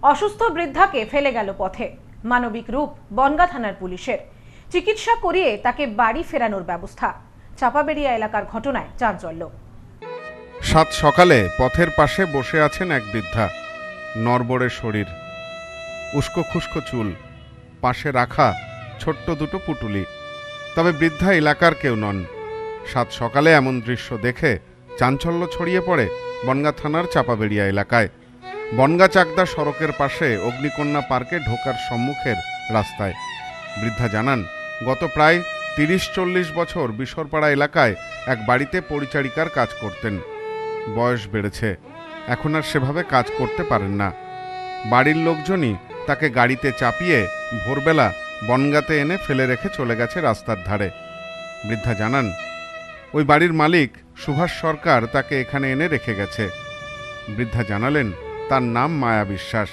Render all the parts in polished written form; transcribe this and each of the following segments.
অসুস্থ বৃদ্ধাকে ফেলে গেল পথে। মানবিক রূপ বনগাঁ থানার পুলিশের। চিকিৎসা করিয়ে তাকে বাড়ি ফেরানোর ব্যবস্থা। চাপাবেড়িয়া এলাকার ঘটনায় চাঞ্চল্য। সাত সকালে পথের পাশে বসে আছেন এক বৃদ্ধা। নড়বড়ে শরীর, উস্কো খুস্কো চুল, পাশে রাখা ছোট্ট দুটো পুটুলি। তবে বৃদ্ধা এলাকার কেউ নন। সাত সকালে এমন দৃশ্য দেখে চাঞ্চল্য ছড়িয়ে পড়ে বনগাঁ থানার চাপাবেড়িয়া এলাকায়। বনগাঁ চাকদা সড়কের পাশে অগ্নিকন্যা পার্কে ঢোকার সম্মুখের রাস্তায়। বৃদ্ধা জানান, গত প্রায় ৩০-৪০ বছর বিশরপাড়া এলাকায় এক বাড়িতে পরিচারিকার কাজ করতেন। বয়স বেড়েছে, এখন আর সেভাবে কাজ করতে পারেন না। বাড়ির লোকজনই তাকে গাড়িতে চাপিয়ে ভোরবেলা বনগাঁতে এনে ফেলে রেখে চলে গেছে রাস্তার ধারে। বৃদ্ধা জানান, ওই বাড়ির মালিক সুভাষ সরকার তাকে এখানে এনে রেখে গেছে। বৃদ্ধা জানালেন, তার নাম মায়া বিশ্বাস।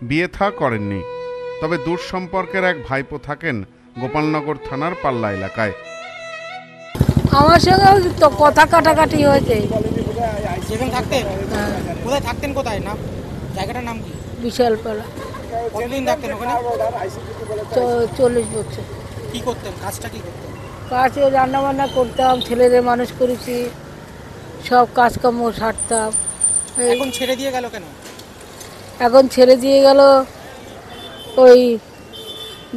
বিয়ে থা করেননি, তবে দূর সম্পর্কের এক ভাইপো থাকেন গোপালনগর থানার পাল্লা এলাকায়। আমার সঙ্গে তো কথা কাটাকাটি হয়েছে। যেখানে থাকতেন? কোথায় থাকতেন? কোথায়? নাম, জায়গাটার নাম কি? বিশালপাড়া। কতদিন থাকতেন ওখানে? 40 বছর। কি করতেন? কাজটা কি করতেন? কাজে রান্না বান্না করতাম, ছেলেদের মানুষ করেছি, সব কাজকর্ম সারতাম। এখন ছেড়ে দিয়ে গেল কেন? এখন ছেড়ে দিয়ে গেল, ওই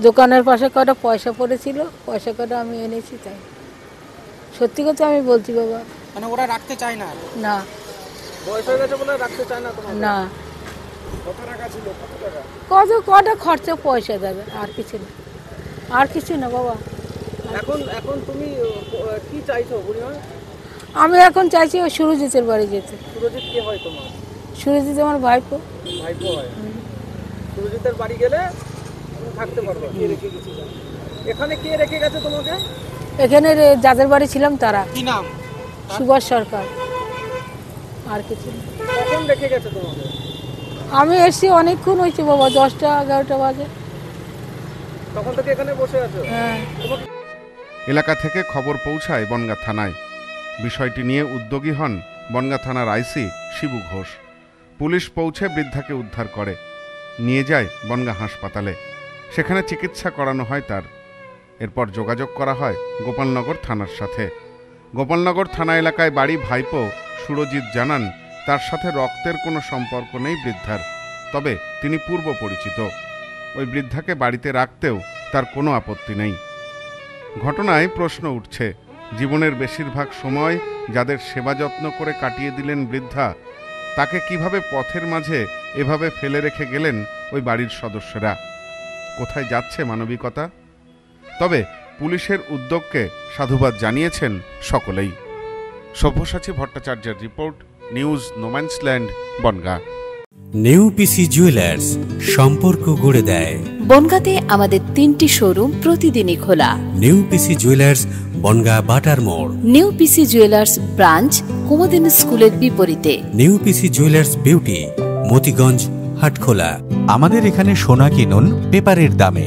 দোকানের পাশে কটা পয়সা পড়েছিল, পয়সা কটা আমি এনেছি। তাই সত্যি কথা আমি বলছি বাবা। মানে ওরা রাখতে চায় না? না, বয়স হয়ে গেছে বলে রাখতে চায় না তোমাকে? না। কত টাকা ছিল? কত টাকা? কটা খরচা পয়সা দেবে, আর কিছু না, আর কিছু না বাবা। এখন তুমি কি চাইছো বুড়িমা? আমি এখন চাইছি ওই সুরজিতের বাড়ি যেতে। সুরজিৎ কে হয় তোমার? সুরজিৎ আমার ভাইপো। ভাইপো হয়? সুরজিতের বাড়ি গেলে তুমি থাকতে পারবে। কে রেখে গেছে? এখানে কে রেখে গেছে তোমাকে? এখানে যাদের বাড়ি ছিলাম তারা। কি নাম? সুভাষ সরকার। আর কিছু না। কখন রেখে গেছে তোমাকে? আমি এসছি অনেকক্ষণ হয়েছে বাবা, 10টা-11টা বাজে। তখন থেকে এখানে বসে আছো? হ্যাঁ। এলাকা থেকে খবর পৌঁছায় বনগাঁ থানায়। বিষয়টি নিয়ে উদ্যোগী হন বনগাঁ থানার আইসি শিবু ঘোষ। পুলিশ পৌঁছে বৃদ্ধাকে উদ্ধার করে নিয়ে যায় বনগাঁ হাসপাতালে। সেখানে চিকিৎসা করানো হয় তার। এরপর যোগাযোগ করা হয় গোপালনগর থানার সাথে। গোপালনগর থানা এলাকায় বাড়ি ভাইপো সুরজিৎ জানান, তার সাথে রক্তের কোনো সম্পর্ক নেই বৃদ্ধার, তবে তিনি পূর্ব পরিচিত। ওই বৃদ্ধাকে বাড়িতে রাখতেও তার কোনো আপত্তি নেই। ঘটনায় প্রশ্ন উঠছে, জীবনের বেশিরভাগ সময় যাদের সেবা যত্ন করে কাটিয়ে দিলেন বৃদ্ধা, তাকে কিভাবে পথের মাঝে এভাবে ফেলে রেখে গেলেন ওই বাড়ির সদস্যরা? কোথায় যাচ্ছে মানবিকতা? তবে পুলিশের উদ্যোগকে সাধুবাদ জানিয়েছেন সকলেই। সব্যসাচী ভট্টাচার্যের রিপোর্ট, নিউজ নোম্যান্সল্যান্ড, বনগাঁ। নেউপিসি জুয়েলার্স, সম্পর্ক গড়ে দেয়। বনগাঁতে আমাদের 3টি শোরুম প্রতিদিনই খোলা। নেউপিসি জুয়েলার্স, বনগাঁ বাটার মোড়। নেউপিসি জুয়েলার্স ব্রাঞ্চ, কুমুদিন স্কুলের বিপরীতে। নেউপিসি জুয়েলার্স বিউটি, মতিগঞ্জ, হাটখোলা। আমাদের এখানে সোনা কিনুন পেপারের দামে।